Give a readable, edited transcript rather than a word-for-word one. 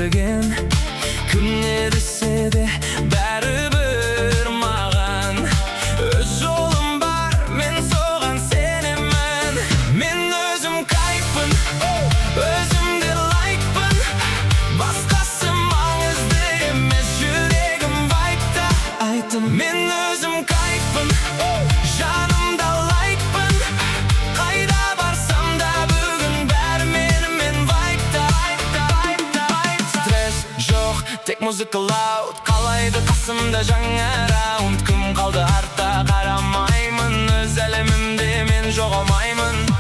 өзгерген. Күнне десе де бәрібір маған өз жолым бар, мен соған сенемін. Мен өзім кайфпын, өзімде лайкпын, басқасы маңызды емес, жүрегім вайпта. Айтым, мен өзім кайфпын, жанымда лайкпын, қайда барсам да бүгін бәрі менімен вайпта. Стресс жоқ, тек музыка лауд, қалайды қасымда жаңа раунд. Кім қалды артта, қарамаймын, өз әлемімде мен жоғалмаймын.